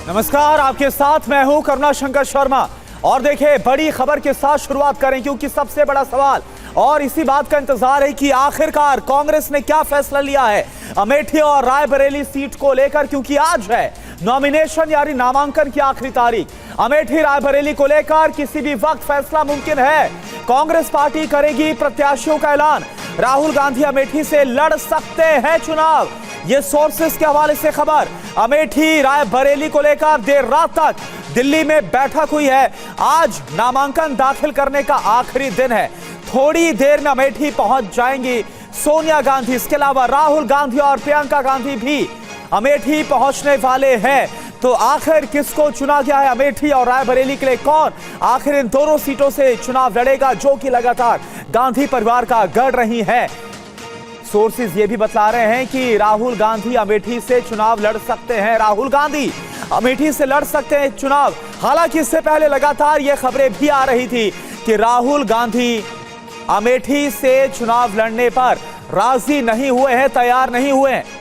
नमस्कार, आपके साथ मैं हूं करुणा शंकर शर्मा। और देखिए, बड़ी खबर के साथ शुरुआत करें क्योंकि सबसे बड़ा सवाल और इसी बात का इंतजार है कि आखिरकार कांग्रेस ने क्या फैसला लिया है अमेठी और रायबरेली सीट को लेकर, क्योंकि आज है नॉमिनेशन यानी नामांकन की आखिरी तारीख। अमेठी रायबरेली को लेकर किसी भी वक्त फैसला मुमकिन है। कांग्रेस पार्टी करेगी प्रत्याशियों का ऐलान। राहुल गांधी अमेठी से लड़ सकते हैं चुनाव, ये सोर्सेस के हवाले से खबर। अमेठी रायबरेली को लेकर देर रात तक दिल्ली में बैठक हुई है। आज नामांकन दाखिल करने का आखिरी दिन है। थोड़ी देर में अमेठी पहुंच जाएंगी सोनिया गांधी। इसके अलावा राहुल गांधी और प्रियंका गांधी भी अमेठी पहुंचने वाले हैं। तो आखिर किसको चुना गया है अमेठी और रायबरेली के लिए? कौन आखिर इन दोनों सीटों से चुनाव लड़ेगा, जो कि लगातार गांधी परिवार का गढ़ रही है? सोर्सेज ये भी बता रहे हैं कि राहुल गांधी अमेठी से चुनाव लड़ सकते हैं। राहुल गांधी अमेठी से लड़ सकते हैं चुनाव। हालांकि इससे पहले लगातार ये खबरें भी आ रही थी कि राहुल गांधी अमेठी से चुनाव लड़ने पर राजी नहीं हुए हैं, तैयार नहीं हुए हैं।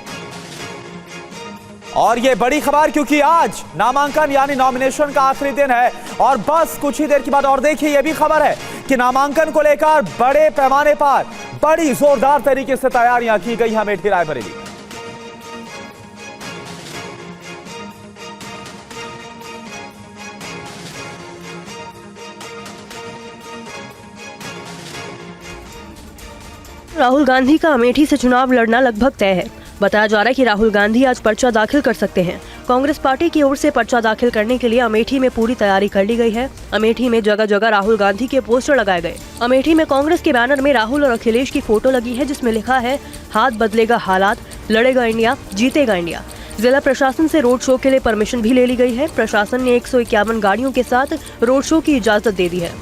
और ये बड़ी खबर क्योंकि आज नामांकन यानी नॉमिनेशन का आखिरी दिन है और बस कुछ ही देर के बाद। और देखिए, ये भी खबर है कि नामांकन को लेकर बड़े पैमाने पर बड़ी जोरदार तरीके से तैयारियां की गई हैं अमेठी रायबरेली। राहुल गांधी का अमेठी से चुनाव लड़ना लगभग तय है। बताया जा रहा है कि राहुल गांधी आज पर्चा दाखिल कर सकते हैं। कांग्रेस पार्टी की ओर से पर्चा दाखिल करने के लिए अमेठी में पूरी तैयारी कर ली गई है। अमेठी में जगह जगह राहुल गांधी के पोस्टर लगाए गए। अमेठी में कांग्रेस के बैनर में राहुल और अखिलेश की फोटो लगी है, जिसमें लिखा है, हाथ बदलेगा हालात, लड़ेगा इंडिया, जीतेगा इंडिया। जिला प्रशासन से रोड शो के लिए परमिशन भी ले ली गई है। प्रशासन ने 151 गाड़ियों के साथ रोड शो की इजाजत दे दी है।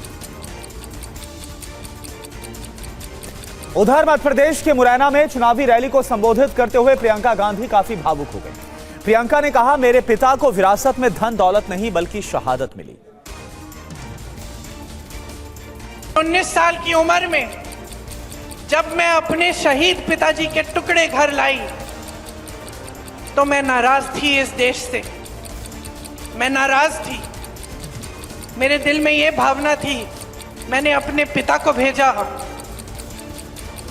उधर मध्य प्रदेश के मुरैना में चुनावी रैली को संबोधित करते हुए प्रियंका गांधी काफी भावुक हो गई। प्रियंका ने कहा, मेरे पिता को विरासत में धन दौलत नहीं बल्कि शहादत मिली। 19 साल की उम्र में जब मैं अपने शहीद पिताजी के टुकड़े घर लाई तो मैं नाराज थी इस देश से। मैं नाराज थी। मेरे दिल में यह भावना थी, मैंने अपने पिता को भेजा,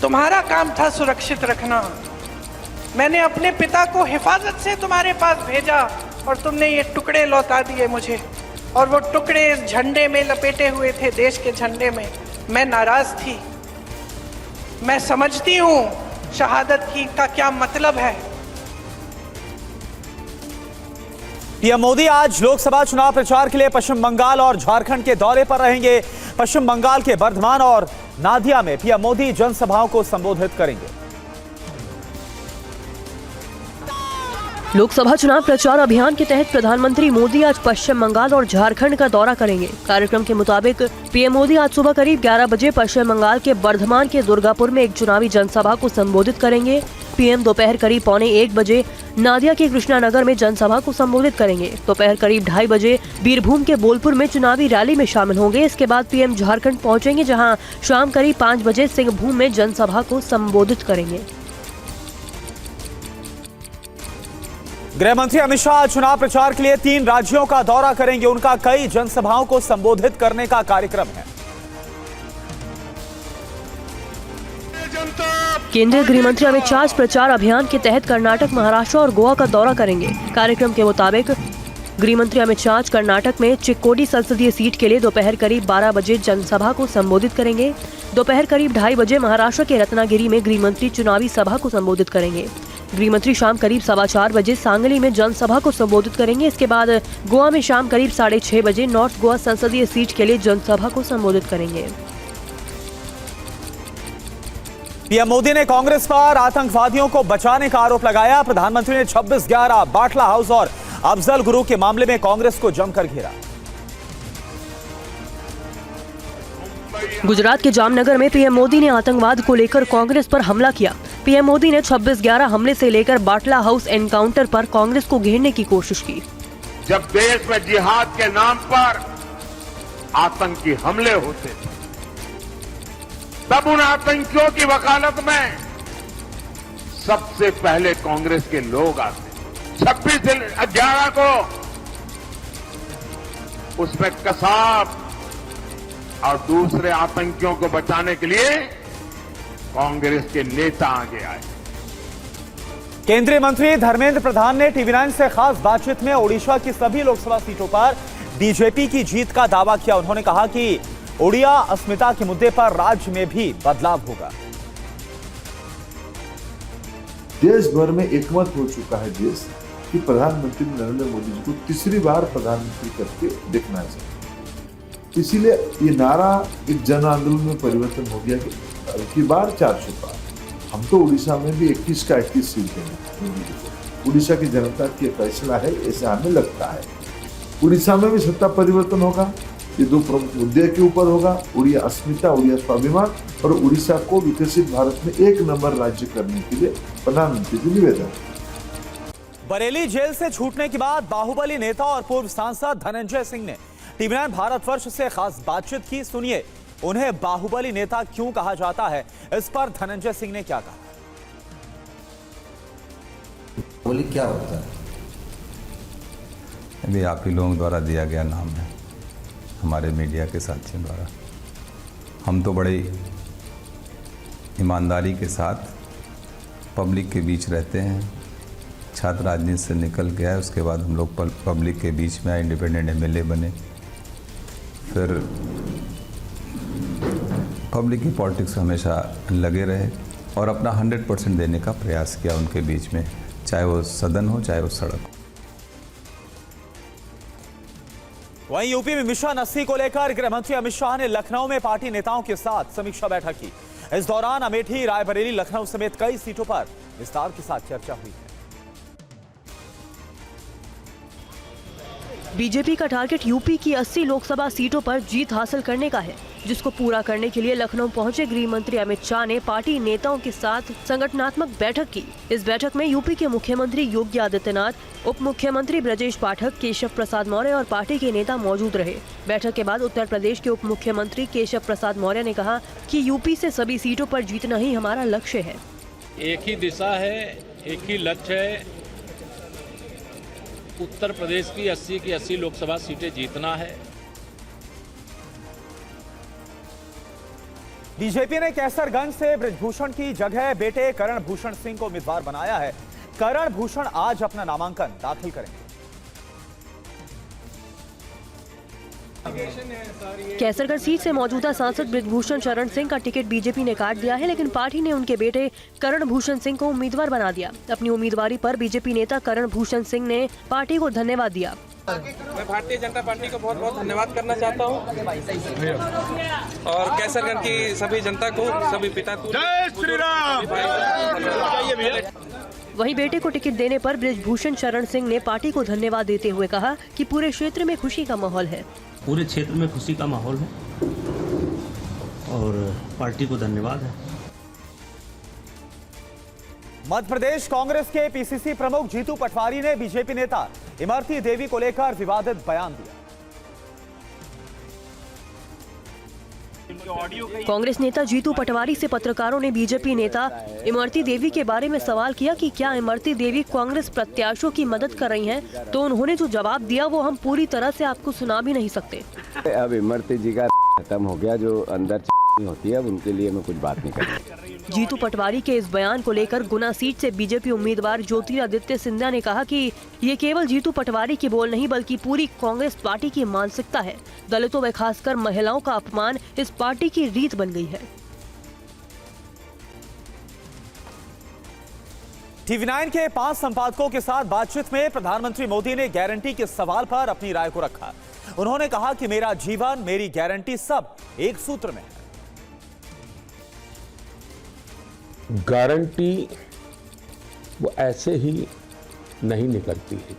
तुम्हारा काम था सुरक्षित रखना। मैंने अपने पिता को हिफाजत से तुम्हारे पास भेजा और तुमने ये टुकड़े लौटा दिए मुझे। और वो टुकड़े इस झंडे में लपेटे हुए थे, देश के झंडे में। मैं नाराज थी। मैं समझती हूँ शहादत की का क्या मतलब है। पीएम मोदी आज लोकसभा चुनाव प्रचार के लिए पश्चिम बंगाल और झारखंड के दौरे पर रहेंगे। पश्चिम बंगाल के बर्धमान और नादिया में पीएम मोदी जनसभाओं को संबोधित करेंगे। लोकसभा चुनाव प्रचार अभियान के तहत प्रधानमंत्री मोदी आज पश्चिम बंगाल और झारखंड का दौरा करेंगे। कार्यक्रम के मुताबिक पीएम मोदी आज सुबह करीब 11 बजे पश्चिम बंगाल के बर्धमान के दुर्गापुर में एक चुनावी जनसभा को संबोधित करेंगे। पीएम दोपहर करीब 1:15 बजे नादिया के कृष्णानगर में जनसभा को संबोधित करेंगे। दोपहर करीब 2:30 बजे बीरभूम के बोलपुर में चुनावी रैली में शामिल होंगे। इसके बाद पीएम झारखंड पहुंचेंगे, जहां शाम करीब 5 बजे सिंहभूम में जनसभा को संबोधित करेंगे। गृह मंत्री अमित शाह चुनाव प्रचार के लिए 3 राज्यों का दौरा करेंगे। उनका कई जनसभाओं को संबोधित करने का कार्यक्रम है। केंद्रीय गृह मंत्री अमित शाह प्रचार अभियान के तहत कर्नाटक, महाराष्ट्र और गोवा का दौरा करेंगे। कार्यक्रम के मुताबिक गृह मंत्री अमित शाह कर्नाटक में चिक्कोडी संसदीय सीट के लिए दोपहर करीब 12 बजे जनसभा को संबोधित करेंगे। दोपहर करीब 2:30 बजे महाराष्ट्र के रत्नागिरी में गृह मंत्री चुनावी सभा को संबोधित करेंगे। गृह मंत्री शाम करीब 4:15 बजे सांगली में जनसभा को संबोधित करेंगे। इसके बाद गोवा में शाम करीब 6:30 बजे नॉर्थ गोवा संसदीय सीट के लिए जनसभा को संबोधित करेंगे। पीएम मोदी ने कांग्रेस पर आतंकवादियों को बचाने का आरोप लगाया। प्रधानमंत्री ने 26/11 बाटला हाउस और अफजल गुरु के मामले में कांग्रेस को जमकर घेरा। गुजरात के जामनगर में पीएम मोदी ने आतंकवाद को लेकर कांग्रेस पर हमला किया। पीएम मोदी ने 26/11 हमले से लेकर बाटला हाउस एनकाउंटर पर कांग्रेस को घेरने की कोशिश की। जब देश में जिहाद के नाम पर आतंकी हमले होते थे, तब उन आतंकियों की वकालत में सबसे पहले कांग्रेस के लोग आते। 26/11 को उसमें कसाब और दूसरे आतंकियों को बचाने के लिए कांग्रेस के नेता आगे आए। केंद्रीय मंत्री धर्मेंद्र प्रधान ने टीवी9 से खास बातचीत में ओडिशा की सभी लोकसभा सीटों पर बीजेपी की जीत का दावा किया। उन्होंने कहा कि ओडिया अस्मिता के मुद्दे पर राज्य में भी बदलाव होगा। देश भर में एकमत हो चुका है देश कि प्रधानमंत्री नरेंद्र मोदी जी को तीसरी बार प्रधानमंत्री करके देखना चाहिए। इसीलिए ये नारा एक जन आंदोलन में परिवर्तन हो गया कि की बार 400 पार। हम तो उड़ीसा में भी 21 का 21 सीट देंगे। उड़ीसा की जनता की फैसला है, ऐसा हमें लगता है। उड़ीसा में भी सत्ता परिवर्तन होगा। ये दो प्रमुख मुद्दे के ऊपर होगा, उड़िया अस्मिता, उड़िया स्वाभिमान और उड़ीसा को विकसित भारत में एक नंबर राज्य करने के लिए प्रधानमंत्री जी निवेदन। बरेली जेल से छूटने के बाद बाहुबली नेता और पूर्व सांसद धनंजय सिंह ने टीवी9 भारतवर्ष से खास बातचीत की। सुनिए, उन्हें बाहुबली नेता क्यों कहा जाता है, इस पर धनंजय सिंह ने क्या कहा। बाहुबली क्या होता है? अभी आप ही लोगों द्वारा दिया गया नाम है, हमारे मीडिया के साथियों द्वारा। हम तो बड़े ईमानदारी के साथ पब्लिक के बीच रहते हैं। छात्र राजनीति से निकल गया है, उसके बाद हम लोग पब्लिक के बीच में आए, इंडिपेंडेंट एमएलए बने, फिर पब्लिक की पॉलिटिक्स में हमेशा लगे रहे और अपना 100% देने का प्रयास किया उनके बीच में, चाहे वो सदन हो चाहे वो सड़क हो। वहीं यूपी में मिशन 80 को लेकर गृह मंत्री अमित शाह ने लखनऊ में पार्टी नेताओं के साथ समीक्षा बैठक की। इस दौरान अमेठी, रायबरेली, लखनऊ समेत कई सीटों पर विस्तार के साथ चर्चा हुई है। बीजेपी का टारगेट यूपी की 80 लोकसभा सीटों पर जीत हासिल करने का है, जिसको पूरा करने के लिए लखनऊ पहुंचे गृह मंत्री अमित शाह ने पार्टी नेताओं के साथ संगठनात्मक बैठक की। इस बैठक में यूपी के मुख्यमंत्री योगी आदित्यनाथ, उप मुख्यमंत्री ब्रजेश पाठक, केशव प्रसाद मौर्य और पार्टी के नेता मौजूद रहे। बैठक के बाद उत्तर प्रदेश के उप मुख्यमंत्री केशव प्रसाद मौर्य ने कहा कि यूपी से सभी सीटों पर जीतना ही हमारा लक्ष्य है। एक ही दिशा है, एक ही लक्ष्य है, उत्तर प्रदेश की 80 की 80 लोकसभा सीटें जीतना है। बीजेपी ने कैसरगंज से बृजभूषण की जगह बेटे करण भूषण सिंह को उम्मीदवार बनाया है। करण भूषण आज अपना नामांकन दाखिल करेंगे। कैसरगंज सीट से मौजूदा सांसद बृजभूषण शरण सिंह का टिकट बीजेपी ने काट दिया है, लेकिन पार्टी ने उनके बेटे करण भूषण सिंह को उम्मीदवार बना दिया। अपनी उम्मीदवारी पर बीजेपी नेता करण भूषण सिंह ने पार्टी को धन्यवाद दिया। मैं भारतीय जनता पार्टी को बहुत बहुत धन्यवाद करना चाहता हूं और कैसरगंज की सभी जनता को, सभी पिता को जय श्री राम। वहीं बेटे को टिकट देने पर बृजभूषण शरण सिंह ने पार्टी को धन्यवाद देते हुए कहा कि पूरे क्षेत्र में खुशी का माहौल है। पूरे क्षेत्र में खुशी का माहौल है और पार्टी को धन्यवाद है। मध्य प्रदेश कांग्रेस के पीसीसी प्रमुख जीतू पटवारी ने बीजेपी नेता इमरती देवी को लेकर विवादित बयान दिया। कांग्रेस नेता जीतू पटवारी से पत्रकारों ने बीजेपी नेता इमरती देवी के बारे में सवाल किया कि क्या इमरती देवी कांग्रेस प्रत्याशियों की मदद कर रही हैं, तो उन्होंने जो जवाब दिया वो हम पूरी तरह से आपको सुना भी नहीं सकते। अब इमरती जी का खत्म हो गया, जो अंदर होती है, अब उनके लिए मैं कुछ बात नहीं करूँगा। जीतू पटवारी के इस बयान को लेकर गुना सीट से बीजेपी उम्मीदवार ज्योतिरादित्य सिंधिया ने कहा कि ये केवल जीतू पटवारी की बोल नहीं बल्कि पूरी कांग्रेस पार्टी की मानसिकता है। दलितों व खासकर महिलाओं का अपमान इस पार्टी की रीत बन गई है। टीवी9 के 5 संपादकों के साथ बातचीत में प्रधानमंत्री मोदी ने गारंटी के सवाल पर अपनी राय को रखा। उन्होंने कहा कि मेरा जीवन, मेरी गारंटी सब एक सूत्र में है। गारंटी वो ऐसे ही नहीं निकलती है।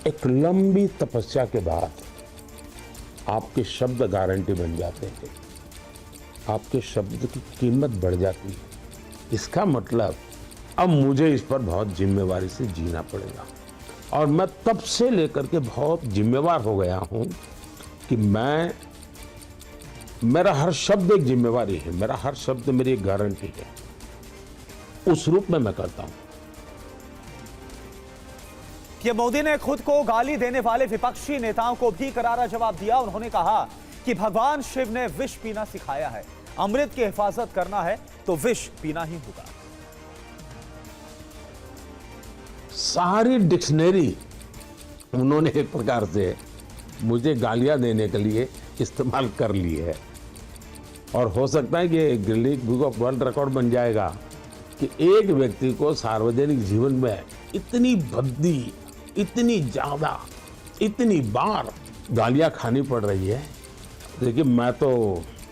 एक लंबी तपस्या के बाद आपके शब्द गारंटी बन जाते हैं, आपके शब्द की कीमत बढ़ जाती है। इसका मतलब अब मुझे इस पर बहुत जिम्मेवारी से जीना पड़ेगा और मैं तब से लेकर के बहुत जिम्मेवार हो गया हूं कि मेरा हर शब्द एक जिम्मेवारी है, मेरा हर शब्द मेरी एक गारंटी है। उस रूप में मैं करता हूं। कि मोदी ने खुद को गाली देने वाले विपक्षी नेताओं को भी करारा जवाब दिया। उन्होंने कहा कि भगवान शिव ने विष पीना सिखाया है, अमृत की हिफाजत करना है तो विष पीना ही होगा। सारी डिक्शनरी उन्होंने एक प्रकार से मुझे गालियां देने के लिए इस्तेमाल कर ली है, और हो सकता है कि Guinness book of world record बन जाएगा कि एक व्यक्ति को सार्वजनिक जीवन में इतनी भद्दी, इतनी ज्यादा, इतनी बार गालियां खानी पड़ रही है। देखिए, मैं तो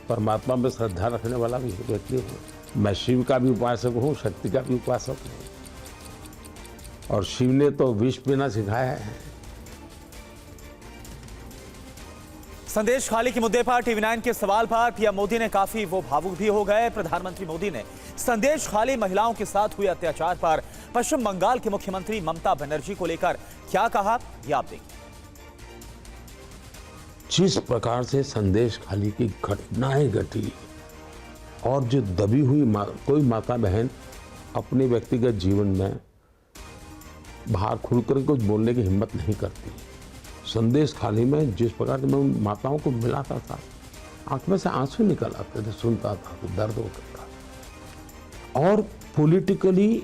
परमात्मा में श्रद्धा रखने वाला भी व्यक्ति हूँ। मैं शिव का भी उपासक हूँ, शक्ति का भी उपासक हूँ, और शिव ने तो विष पीना सिखाया है। संदेश खाली के मुद्दे पर टीवी9 के सवाल पर पीएम मोदी ने काफी वो भावुक भी हो गए। प्रधानमंत्री मोदी ने संदेश खाली महिलाओं के साथ हुए अत्याचार पर पश्चिम बंगाल के मुख्यमंत्री ममता बनर्जी को लेकर क्या कहा, ये आप देखिए। जिस प्रकार से संदेश खाली की घटनाएं घटी और जो दबी हुई कोई माता बहन अपने व्यक्तिगत जीवन में बाहर खुलकर कुछ बोलने की हिम्मत नहीं करती। संदेश खाली में जिस प्रकार से मैं उन माताओं को मिलाता था, आंख में से आंसू निकल आते थे, सुनता था तो दर्द होता था। और पॉलिटिकली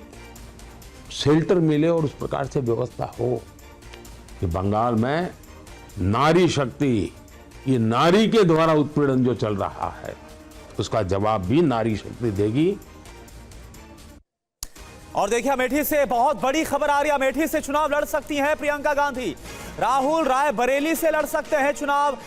शेल्टर मिले और उस प्रकार से व्यवस्था हो कि बंगाल में नारी शक्ति, ये नारी के द्वारा उत्पीड़न जो चल रहा है उसका जवाब भी नारी शक्ति देगी। और देखिए, अमेठी से बहुत बड़ी खबर आ रही है। अमेठी से चुनाव लड़ सकती हैं प्रियंका गांधी। राहुल रायबरेली से लड़ सकते हैं चुनाव।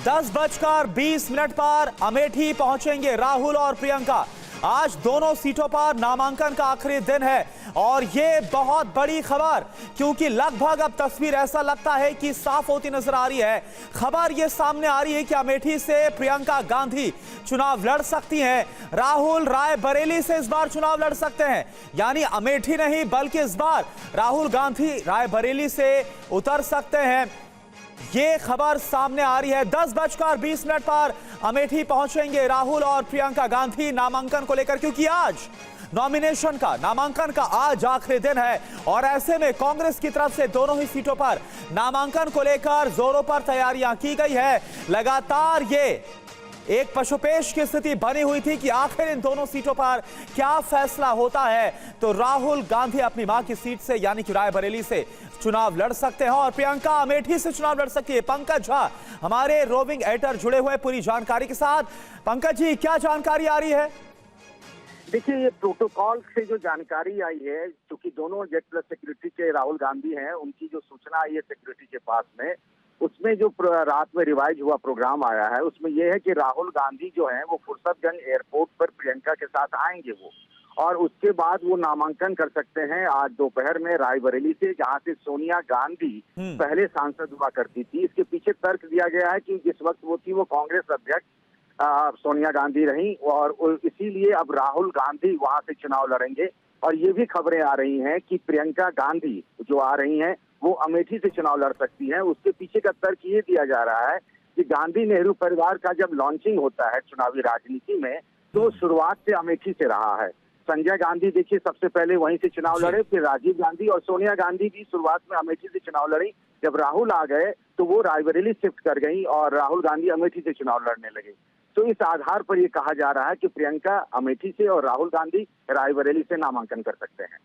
10:20 पर अमेठी पहुंचेंगे राहुल और प्रियंका। आज दोनों सीटों पर नामांकन का आखिरी दिन है और ये बहुत बड़ी खबर, क्योंकि लगभग अब तस्वीर ऐसा लगता है कि साफ होती नजर आ रही है। खबर ये सामने आ रही है कि अमेठी से प्रियंका गांधी चुनाव लड़ सकती हैं, राहुल रायबरेली से इस बार चुनाव लड़ सकते हैं। यानी अमेठी नहीं बल्कि इस बार राहुल गांधी रायबरेली से उतर सकते हैं। ये खबर सामने आ रही है। 10:20 पर अमेठी पहुंचेंगे राहुल और प्रियंका गांधी नामांकन को लेकर, क्योंकि आज नॉमिनेशन का, नामांकन का आज आखिरी दिन है और ऐसे में कांग्रेस की तरफ से दोनों ही सीटों पर नामांकन को लेकर जोरों पर तैयारियां की गई है। लगातार ये एक पशुपेश की स्थिति बनी हुई थी कि आखिर इन दोनों सीटों पर क्या फैसला होता है। तो राहुल गांधी अपनी मां की सीट से यानी कि रायबरेली से चुनाव लड़ सकते हैं और प्रियंका अमेठी से चुनाव लड़ सकती है। पंकज झा हमारे रोविंग एडिटर जुड़े हुए पूरी जानकारी के साथ। पंकज जी, क्या जानकारी आ रही है? देखिए, ये प्रोटोकॉल से जो जानकारी आई है, क्योंकि दोनों जेड प्लस सिक्योरिटी के राहुल गांधी हैं, उनकी जो सूचना आई है सिक्योरिटी के पास में, उसमें जो रात में रिवाइज हुआ प्रोग्राम आया है, उसमें यह है कि राहुल गांधी जो है वो फुर्सतगंज एयरपोर्ट पर प्रियंका के साथ आएंगे वो, और उसके बाद वो नामांकन कर सकते हैं आज दोपहर में रायबरेली से, जहां से सोनिया गांधी पहले सांसद हुआ करती थी। इसके पीछे तर्क दिया गया है कि जिस वक्त वो थी वो कांग्रेस अध्यक्ष सोनिया गांधी रही और इसीलिए अब राहुल गांधी वहां से चुनाव लड़ेंगे। और ये भी खबरें आ रही हैं कि प्रियंका गांधी जो आ रही हैं वो अमेठी से चुनाव लड़ सकती हैं। उसके पीछे का तर्क ये दिया जा रहा है कि गांधी नेहरू परिवार का जब लॉन्चिंग होता है चुनावी राजनीति में, तो शुरुआत से अमेठी से रहा है। संजय गांधी देखिए सबसे पहले वहीं से चुनाव लड़े, फिर राजीव गांधी और सोनिया गांधी भी शुरुआत में अमेठी से चुनाव लड़ी। जब राहुल आ गए तो वो रायबरेली शिफ्ट कर गई और राहुल गांधी अमेठी से चुनाव लड़ने लगे। तो इस आधार पर यह कहा जा रहा है कि प्रियंका अमेठी से और राहुल गांधी रायबरेली से नामांकन कर सकते हैं।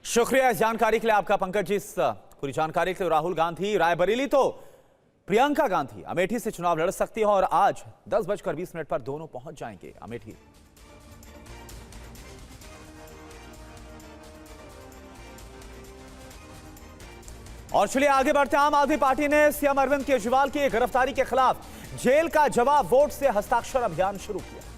शुक्रिया इस जानकारी के लिए आपका पंकज जी। इस पूरी जानकारी के लिए राहुल गांधी रायबरेली तो प्रियंका गांधी अमेठी से चुनाव लड़ सकती है और आज 10:20 पर दोनों पहुंच जाएंगे अमेठी। और चलिए आगे बढ़ते हैं। आम आदमी पार्टी ने सीएम अरविंद केजरीवाल की गिरफ्तारी के खिलाफ जेल का जवाब वोट से हस्ताक्षर अभियान शुरू किया।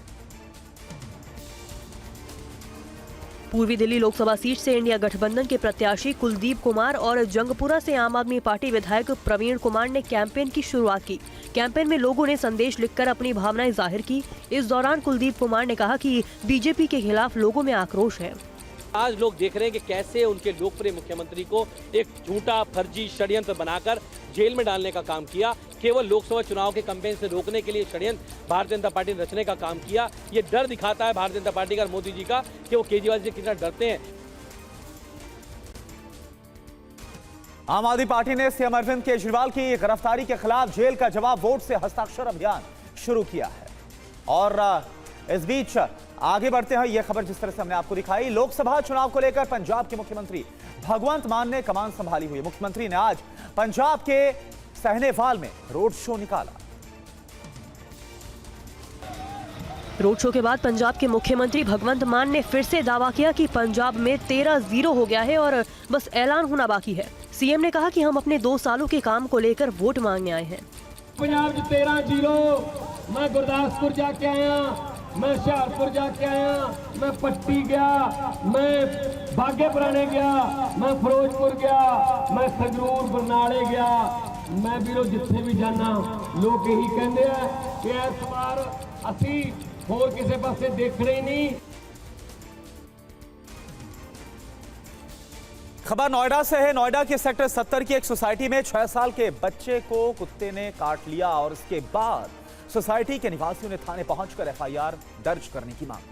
पूर्वी दिल्ली लोकसभा सीट से इंडिया गठबंधन के प्रत्याशी कुलदीप कुमार और जंगपुरा से आम आदमी पार्टी विधायक प्रवीण कुमार ने कैंपेन की शुरुआत की। कैंपेन में लोगों ने संदेश लिखकर अपनी भावनाएं जाहिर की। इस दौरान कुलदीप कुमार ने कहा कि बीजेपी के खिलाफ लोगों में आक्रोश है। आज लोग देख रहे हैं कि कैसे उनके लोकप्रिय मुख्यमंत्री को एक झूठा फर्जी षड्यंत्र बनाकर जेल में डालने का काम किया। केवल लोकसभा चुनाव के कैंपेन से रोकने के लिए षड्यंत्र भारतीय जनता पार्टी ने रचने का काम किया। ये डर दिखाता है भारतीय जनता पार्टी का और मोदी जी का कि वो केजरीवाल से कितना डरते हैं। आम आदमी पार्टी ने सीएम अरविंद केजरीवाल की गिरफ्तारी के खिलाफ जेल का जवाब वोट से हस्ताक्षर अभियान शुरू किया है। और इस बीच आगे बढ़ते हैं, यह खबर जिस तरह से हमने आपको दिखाई, लोकसभा चुनाव को लेकर पंजाब के मुख्यमंत्री भगवंत मान ने कमान संभाली हुई। मुख्यमंत्री ने आज पंजाब के सहनेवाल में रोड शो निकाला। रोड शो के बाद पंजाब के मुख्यमंत्री भगवंत मान ने फिर से दावा किया कि पंजाब में 13-0 हो गया है और बस ऐलान होना बाकी है। सीएम ने कहा कि हम अपने 2 सालों के काम को लेकर वोट मांगने आए हैं। पंजाब 13-0, मैं गुरदासपुर जाके आया, मैं हुशियारपुर जाके आया, मैं पट्टी गया, मैं बागे पुराने गया, मैं फिरोजपुर गया, मैं संगरूर बरनाले गया, मैं ਵੀਰੋ जिथे भी जाना लोग यही कहते हैं कि इस बार असी होर किसी पासे देखने ही नहीं। खबर नोएडा से है। नोएडा के सेक्टर 70 की एक सोसाइटी में 6 साल के बच्चे को कुत्ते ने काट लिया और इसके बाद सोसाइटी के निवासियों ने थाने पहुंचकर एफआईआर दर्ज करने की मांग की।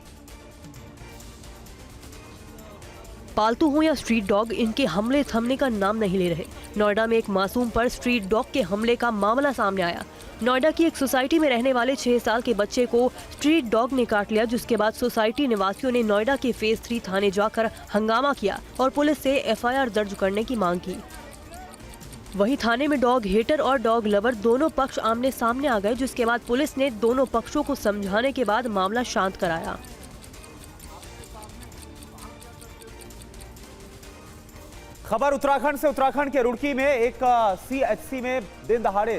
पालतू हो या स्ट्रीट डॉग, इनके हमले थमने का नाम नहीं ले रहे। नोएडा में एक मासूम पर स्ट्रीट डॉग के हमले का मामला सामने आया। नोएडा की एक सोसाइटी में रहने वाले 6 साल के बच्चे को स्ट्रीट डॉग ने काट लिया, जिसके बाद सोसाइटी निवासियों ने नोएडा के फेज 3 थाने जाकर हंगामा किया और पुलिस से एफआईआर दर्ज करने की मांग की। वहीं थाने में डॉग हेटर और डॉग लवर दोनों पक्ष आमने सामने आ गए, जिसके बाद पुलिस ने दोनों पक्षों को समझाने के बाद मामला शांत कराया। खबर उत्तराखंड से। उत्तराखंड के रुड़की में एक सीएचसी में दिन दहाड़े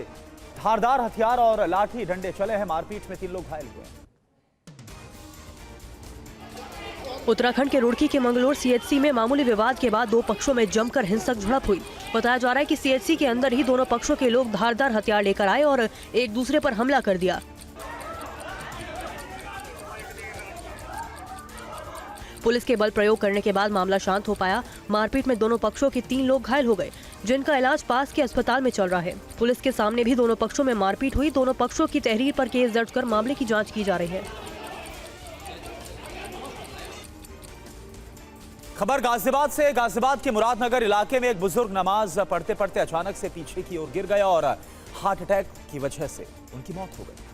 धारदार हथियार और लाठी डंडे चले हैं। मारपीट में 3 लोग घायल हुए। उत्तराखंड के रुड़की के मंगलोर सीएचसी में मामूली विवाद के बाद 2 पक्षों में जमकर हिंसक झड़प हुई। बताया जा रहा है कि सीएचसी के अंदर ही दोनों पक्षों के लोग धारदार हथियार लेकर आए और एक दूसरे पर हमला कर दिया। पुलिस के बल प्रयोग करने के बाद मामला शांत हो पाया। मारपीट में दोनों पक्षों के 3 लोग घायल हो गए, जिनका इलाज पास के अस्पताल में चल रहा है। पुलिस के सामने भी दोनों पक्षों में मारपीट हुई। दोनों पक्षों की तहरीर पर केस दर्ज कर मामले की जांच की जा रही है। खबर गाजियाबाद से। गाजियाबाद के मुरादनगर इलाके में एक बुजुर्ग नमाज पढ़ते पढ़ते अचानक से पीछे की ओर गिर गया और हार्ट अटैक की वजह से उनकी मौत हो गई।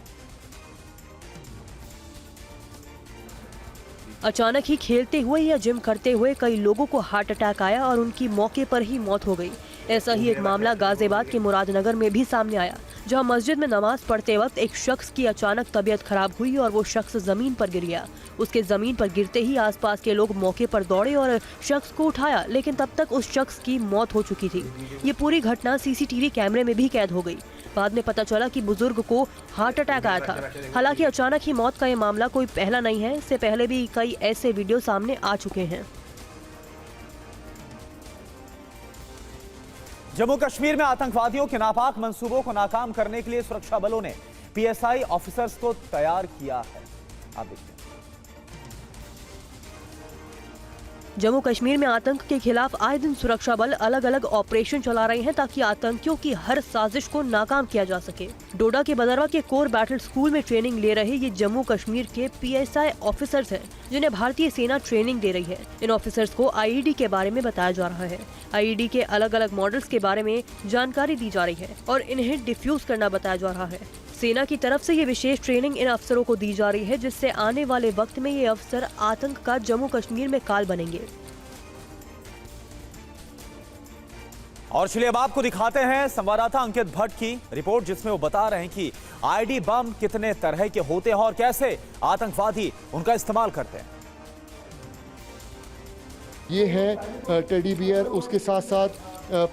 अचानक ही खेलते हुए या जिम करते हुए कई लोगों को हार्ट अटैक आया और उनकी मौके पर ही मौत हो गई। ऐसा ही एक मामला गाजियाबाद के मुरादनगर में भी सामने आया, जहां मस्जिद में नमाज पढ़ते वक्त एक शख्स की अचानक तबीयत खराब हुई और वो शख्स जमीन पर गिर गया। उसके जमीन पर गिरते ही आसपास के लोग मौके पर दौड़े और शख्स को उठाया, लेकिन तब तक उस शख्स की मौत हो चुकी थी। ये पूरी घटना सीसीटीवी कैमरे में भी कैद हो गई। बाद में पता चला कि बुजुर्ग को हार्ट अटैक आया था। हालांकि अचानक ही मौत का ये मामला कोई पहला नहीं है, इससे पहले भी कई ऐसे वीडियो सामने आ चुके हैं। जम्मू कश्मीर में आतंकवादियों के नापाक मंसूबों को नाकाम करने के लिए सुरक्षा बलों ने पीएसआई ऑफिसर्स को तैयार किया है। आप देखिए। जम्मू कश्मीर में आतंक के खिलाफ आए दिन सुरक्षा बल अलग अलग ऑपरेशन चला रहे हैं ताकि आतंकियों की हर साजिश को नाकाम किया जा सके। डोडा के बदरवा के कोर बैटल स्कूल में ट्रेनिंग ले रहे ये जम्मू कश्मीर के पीएसआई ऑफिसर्स हैं, जिन्हें भारतीय सेना ट्रेनिंग दे रही है। इन ऑफिसर्स को आईईडी के बारे में बताया जा रहा है। आईईडी के अलग अलग मॉडल्स के बारे में जानकारी दी जा रही है और इन्हें डिफ्यूज करना बताया जा रहा है। सेना की तरफ से ये विशेष ट्रेनिंग इन अफसरों को दी जा रही है, जिससे आने वाले वक्त में ये अफसर आतंक का जम्मू कश्मीर में काल बनेंगे। और चलिए अब आपको दिखाते हैं संवाददाता अंकित भट्ट की रिपोर्ट, जिसमें वो बता रहे हैं कि आईडी बम कितने तरह के होते हैं और कैसे आतंकवादी उनका इस्तेमाल करते हैं। ये है टेडी बियर, उसके साथ साथ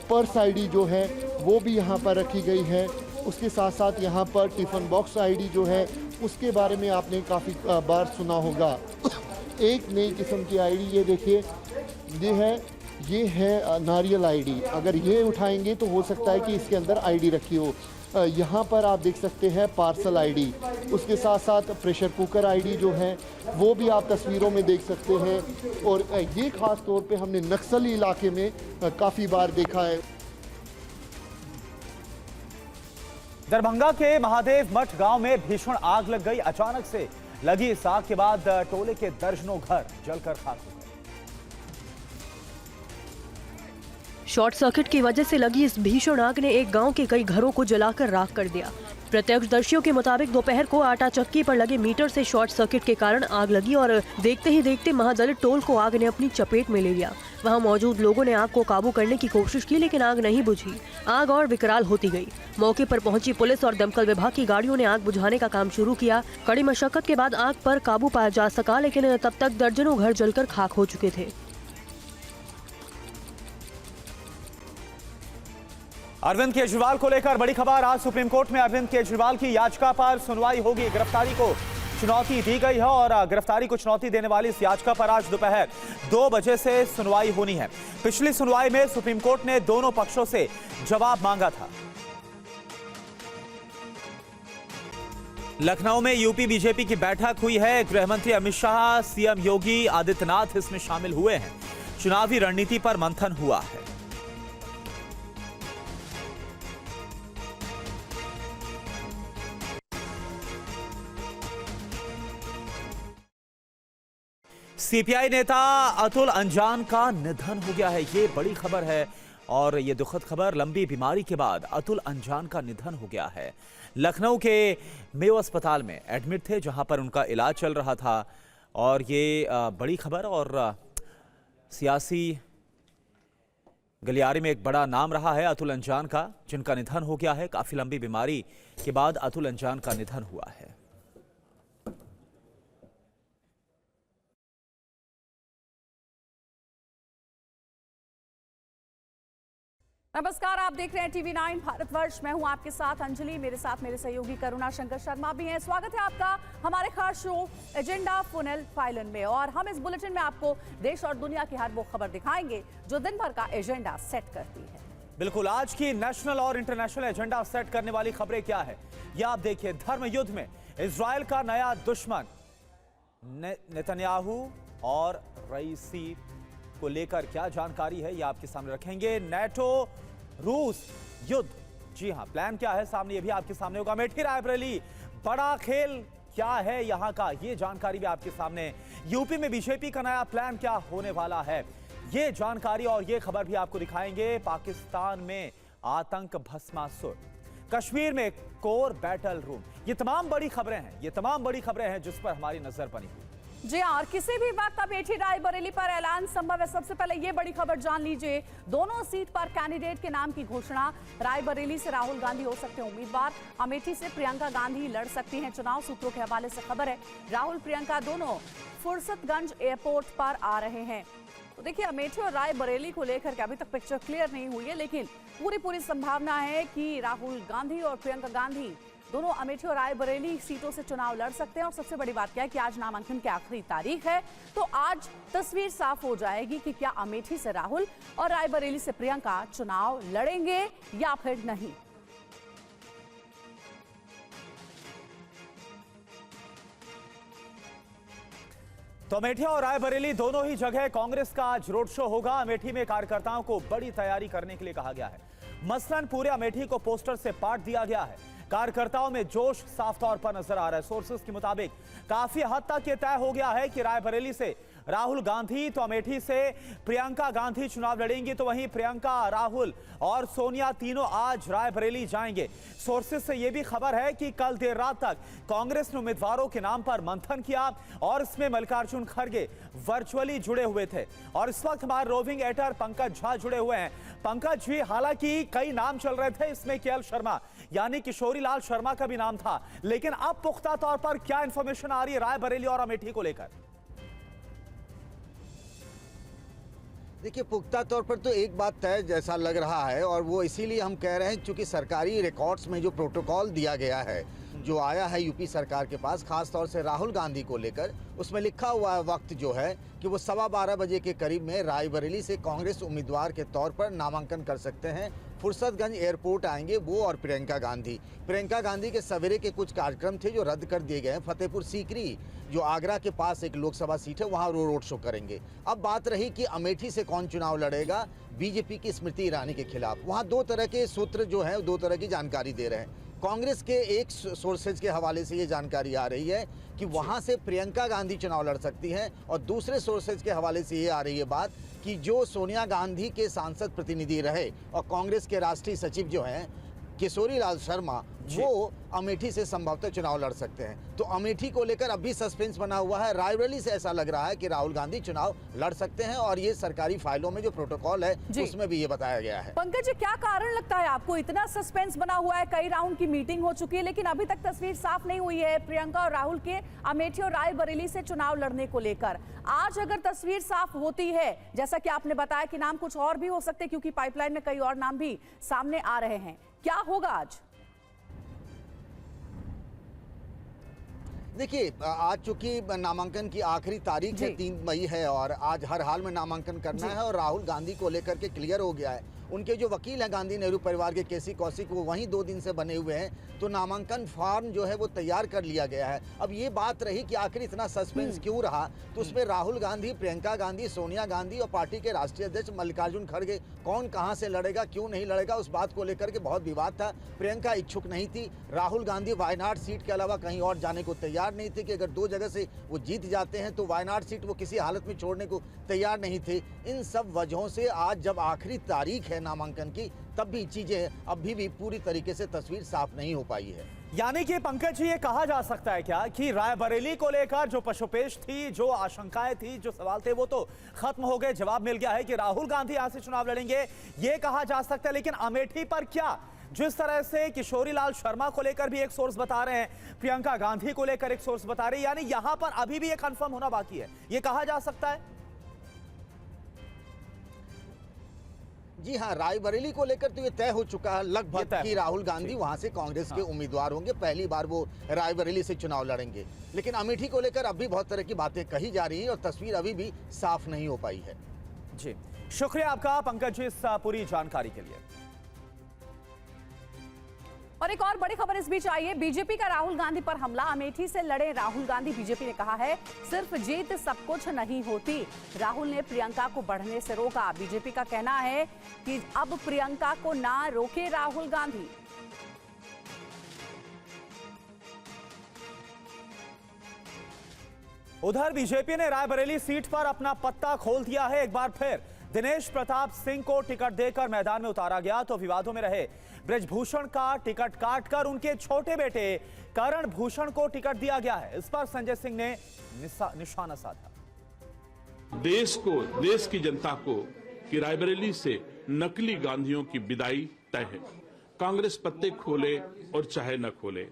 पर्स आईडी जो है वो भी यहाँ पर रखी गई है। उसके साथ साथ यहाँ पर टिफिन बॉक्स आईडी जो है उसके बारे में आपने काफ़ी बार सुना होगा। एक नई किस्म की आईडी ये देखिए, ये है नारियल आईडी। अगर ये उठाएंगे तो हो सकता है कि इसके अंदर आईडी रखी हो। यहाँ पर आप देख सकते हैं पार्सल आईडी। उसके साथ साथ प्रेशर कुकर आईडी जो है वो भी आप तस्वीरों में देख सकते हैं। और ये ख़ास तौर पे हमने नक्सली इलाके में काफ़ी बार देखा है। दरभंगा के महादेव मठ गांव में भीषण आग लग गई। अचानक से लगी इस आग के बाद टोले के दर्जनों घर जलकर खाक हो गए। शॉर्ट सर्किट की वजह से लगी इस भीषण आग ने एक गांव के कई घरों को जलाकर राख कर दिया। प्रत्यक्षदर्शियों के मुताबिक दोपहर को आटा चक्की पर लगे मीटर से शॉर्ट सर्किट के कारण आग लगी और देखते ही देखते महादलित टोल को आग ने अपनी चपेट में ले लिया। वहां मौजूद लोगों ने आग को काबू करने की कोशिश की, लेकिन आग नहीं बुझी। आग और विकराल होती गई। मौके पर पहुंची पुलिस और दमकल विभाग की गाड़ियों ने आग बुझाने का काम शुरू किया। कड़ी मशक्कत के बाद आग पर काबू पाया जा सका, लेकिन तब तक दर्जनों घर जलकर खाक हो चुके थे। अरविंद केजरीवाल को लेकर बड़ी खबर। आज सुप्रीम कोर्ट में अरविंद केजरीवाल की याचिका पर सुनवाई होगी। गिरफ्तारी को चुनौती दी गई है और गिरफ्तारी को चुनौती देने वाली इस याचिका पर आज दोपहर 2 बजे से सुनवाई होनी है। पिछली सुनवाई में सुप्रीम कोर्ट ने दोनों पक्षों से जवाब मांगा था। लखनऊ में यूपी बीजेपी की बैठक हुई है। गृहमंत्री अमित शाह, सीएम योगी आदित्यनाथ इसमें शामिल हुए हैं। चुनावी रणनीति पर मंथन हुआ है। सीपीआई नेता अतुल अंजान का निधन हो गया है। ये बड़ी खबर है और ये दुखद खबर। लंबी बीमारी के बाद अतुल अंजान का निधन हो गया है। लखनऊ के मेयो अस्पताल में एडमिट थे, जहां पर उनका इलाज चल रहा था। और ये बड़ी खबर और सियासी गलियारे में एक बड़ा नाम रहा है अतुल अंजान का, जिनका निधन हो गया है। काफी लंबी बीमारी के बाद अतुल अंजान का निधन हुआ है। नमस्कार, आप देख रहे हैं टीवी 9 भारतवर्ष। मैं हूं आपके साथ अंजलि, मेरे साथ मेरे सहयोगी करुणा शंकर शर्मा भी हैं। स्वागत है आपका हमारे खास शो एजेंडा फुनल फाइलन में। और हम इस बुलेटिन में आपको देश और दुनिया की हर वो खबर दिखाएंगे जो दिन भर का एजेंडा सेट करती है। बिल्कुल, आज की नेशनल और इंटरनेशनल एजेंडा सेट करने वाली खबरें क्या है, यह आप देखिए। धर्म युद्ध में इजराइल का नया दुश्मन नेतन्याहू और रईसी को लेकर क्या जानकारी है, यह आपके सामने रखेंगे। नेटो रूस युद्ध, जी हां, प्लान क्या है सामने, ये भी आपके सामने होगा। अमेठी रायबरेली बड़ा खेल क्या है यहां का, ये जानकारी भी आपके सामने। यूपी में बीजेपी का नया प्लान क्या होने वाला है, ये जानकारी और ये खबर भी आपको दिखाएंगे। पाकिस्तान में आतंक भस्मासुर, कश्मीर में कोर बैटल रूम, ये तमाम बड़ी खबरें हैं, ये तमाम बड़ी खबरें हैं जिस पर हमारी नजर बनी हुई। जी हाँ, और किसी भी वक्त अमेठी रायबरेली पर ऐलान संभव है। सबसे पहले ये बड़ी खबर जान लीजिए, दोनों सीट पर कैंडिडेट के नाम की घोषणा। रायबरेली से राहुल गांधी हो सकते हैं उम्मीदवार, अमेठी से प्रियंका गांधी लड़ सकती हैं चुनाव। सूत्रों के हवाले से खबर है राहुल प्रियंका दोनों फुर्सतगंज एयरपोर्ट पर आ रहे हैं। तो देखिए, अमेठी और रायबरेली को लेकर के अभी तक पिक्चर क्लियर नहीं हुई है, लेकिन पूरी संभावना है कि राहुल गांधी और प्रियंका गांधी दोनों अमेठी और रायबरेली सीटों से चुनाव लड़ सकते हैं। और सबसे बड़ी बात क्या है कि आज नामांकन की आखिरी तारीख है, तो आज तस्वीर साफ हो जाएगी कि क्या अमेठी से राहुल और रायबरेली से प्रियंका चुनाव लड़ेंगे या फिर नहीं। तो अमेठी और रायबरेली दोनों ही जगह कांग्रेस का आज रोड शो होगा। अमेठी में कार्यकर्ताओं को बड़ी तैयारी करने के लिए कहा गया है। मसलन पूरे अमेठी को पोस्टर से पाट दिया गया है। कार्यकर्ताओं में जोश साफ तौर पर नजर आ रहा है। सोर्सेस के मुताबिक काफी हद तक यह तय हो गया है कि रायबरेली से राहुल गांधी तो अमेठी से प्रियंका गांधी चुनाव लड़ेंगी। तो वहीं प्रियंका, राहुल और सोनिया तीनों आज रायबरेली जाएंगे। सोर्सेस से यह भी खबर है कि कल देर रात तक कांग्रेस ने उम्मीदवारों के नाम पर मंथन किया और इसमें मल्लिकार्जुन खड़गे वर्चुअली जुड़े हुए थे। और इस वक्त हमारे रोविंग एडिटर पंकज झा जुड़े हुए हैं। पंकज जी, हालांकि कई नाम चल रहे थे, इसमें केएल शर्मा यानी किशोरी लाल शर्मा का भी नाम था, लेकिन अब पुख्ता तौर पर क्या इंफॉर्मेशन आ रही है रायबरेली और अमेठी को लेकर? देखिए, पुख्ता तौर पर तो एक बात तय जैसा लग रहा है, और वो इसीलिए हम कह रहे हैं क्योंकि सरकारी रिकॉर्ड्स में जो प्रोटोकॉल दिया गया है, जो आया है यूपी सरकार के पास, खास तौर से राहुल गांधी को लेकर, उसमें लिखा हुआ वक्त जो है कि वो 12:15 बजे के करीब में रायबरेली से कांग्रेस उम्मीदवार के तौर पर नामांकन कर सकते हैं। फुर्सतगंज एयरपोर्ट आएंगे वो और प्रियंका गांधी के सवेरे के कुछ कार्यक्रम थे जो रद्द कर दिए गए हैं। फतेहपुर सीकरी जो आगरा के पास एक लोकसभा सीट है, वहाँ रोड शो करेंगे। अब बात रही कि अमेठी से कौन चुनाव लड़ेगा बीजेपी की स्मृति ईरानी के खिलाफ। वहाँ दो तरह के सूत्र जो हैं, दो तरह की जानकारी दे रहे हैं। कांग्रेस के एक सोर्सेज के हवाले से ये जानकारी आ रही है कि वहाँ से प्रियंका गांधी चुनाव लड़ सकती हैं, और दूसरे सोर्सेज के हवाले से ये आ रही है बात कि जो सोनिया गांधी के सांसद प्रतिनिधि रहे और कांग्रेस के राष्ट्रीय सचिव जो हैं किशोरी लाल शर्मा, वो अमेठी से संभवतः चुनाव लड़ सकते हैं। तो अमेठी को लेकर अब भी सस्पेंस बना हुआ है। रायबरेली से ऐसा लग रहा है कि राहुल गांधी चुनाव लड़ सकते हैं, और ये सरकारी फाइलों में जो प्रोटोकॉल है उसमें भी ये बताया गया है। पंकज जी, क्या कारण लगता है आपको, इतना सस्पेंस बना हुआ है? कई राउंड की मीटिंग हो चुकी है लेकिन अभी तक तस्वीर साफ नहीं हुई है प्रियंका और राहुल के अमेठी और रायबरेली से चुनाव लड़ने को लेकर। आज अगर तस्वीर साफ होती है, जैसा कि आपने बताया कि नाम कुछ और भी हो सकते क्योंकि पाइपलाइन में कई और नाम भी सामने आ रहे हैं, क्या होगा आज? देखिए, आज चूंकि नामांकन की आखिरी तारीख है 3 मई है, और आज हर हाल में नामांकन करना है, और राहुल गांधी को लेकर के क्लियर हो गया है। उनके जो वकील हैं गांधी नेहरू परिवार के केसी कौशिक, वो वहीं 2 दिन से बने हुए हैं, तो नामांकन फॉर्म जो है वो तैयार कर लिया गया है। अब ये बात रही कि आखिर इतना सस्पेंस क्यों रहा, तो उसमें राहुल गांधी, प्रियंका गांधी, सोनिया गांधी और पार्टी के राष्ट्रीय अध्यक्ष मल्लिकार्जुन खड़गे कौन कहां से लड़ेगा, क्यों नहीं लड़ेगा, उस बात को लेकर के बहुत विवाद था। प्रियंका इच्छुक नहीं थी, राहुल गांधी वायनाड सीट के अलावा कहीं और जाने को तैयार नहीं थे कि अगर 2 जगह से वो जीत जाते हैं तो वायनाड सीट वो किसी हालत में छोड़ने को तैयार नहीं थे। इन सब वजहों से आज जब आखिरी तारीख है नामांकन की, तब भी चीजें अभी भी पूरी तरीके से तस्वीर साफ नहीं हो पाई है। यानी कि पंकज जी, ये कहा जा सकता है क्या कि रायबरेली को लेकर जो पशुपेश थी, जो आशंकाएं थी, जो सवाल थे, वो तो खत्म हो गए, जवाब मिल गया है कि राहुल गांधी यहां से चुनाव लड़ेंगे, ये कहा जा सकता है। लेकिन अमेठी पर क्या, जिस तरह से किशोरी लाल शर्मा को लेकर भी एक सोर्स बता रहे हैं, प्रियंका गांधी को लेकर एक सोर्स बता रहे हैं, यानी यहां पर अभी भी ये कंफर्म होना बाकी है, ये कहा जा सकता है। जी हाँ, रायबरेली को लेकर तो ये तय हो चुका है लगभग कि राहुल गांधी वहां से कांग्रेस के उम्मीदवार होंगे, पहली बार वो रायबरेली से चुनाव लड़ेंगे। लेकिन अमेठी को लेकर अभी बहुत तरह की बातें कही जा रही हैं और तस्वीर अभी भी साफ नहीं हो पाई है। जी, शुक्रिया आपका पंकज जी इस पूरी जानकारी के लिए। और एक और बड़ी खबर इस बीच आई है, बीजेपी का राहुल गांधी पर हमला। अमेठी से लड़े राहुल गांधी, बीजेपी ने कहा है सिर्फ जीत सब कुछ नहीं होती। राहुल ने प्रियंका को बढ़ने से रोका। बीजेपी का कहना है कि अब प्रियंका को ना रोके राहुल गांधी। उधर बीजेपी ने रायबरेली सीट पर अपना पत्ता खोल दिया है। एक बार फिर दिनेश प्रताप सिंह को टिकट देकर मैदान में उतारा गया तो विवादों में रहे ब्रजभूषण का टिकट काटकर उनके छोटे बेटे करण भूषण को टिकट दिया गया है। इस पर संजय सिंह ने निशाना साधा। देश की जनता को कि रायबरेली से नकली गांधियों की विदाई तय है। कांग्रेस पत्ते खोले और चाहे न खोले,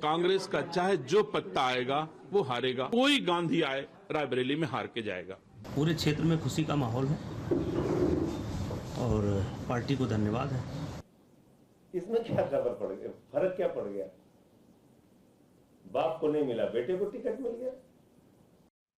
कांग्रेस का चाहे जो पत्ता आएगा वो हारेगा। कोई गांधी आए रायबरेली में हार के जाएगा। पूरे क्षेत्र में खुशी का माहौल है और पार्टी को धन्यवाद है। इसमें क्या खबर पड़ गया, फर्क क्या पड़ गया? बाप को नहीं मिला, बेटे को टिकट मिल गया।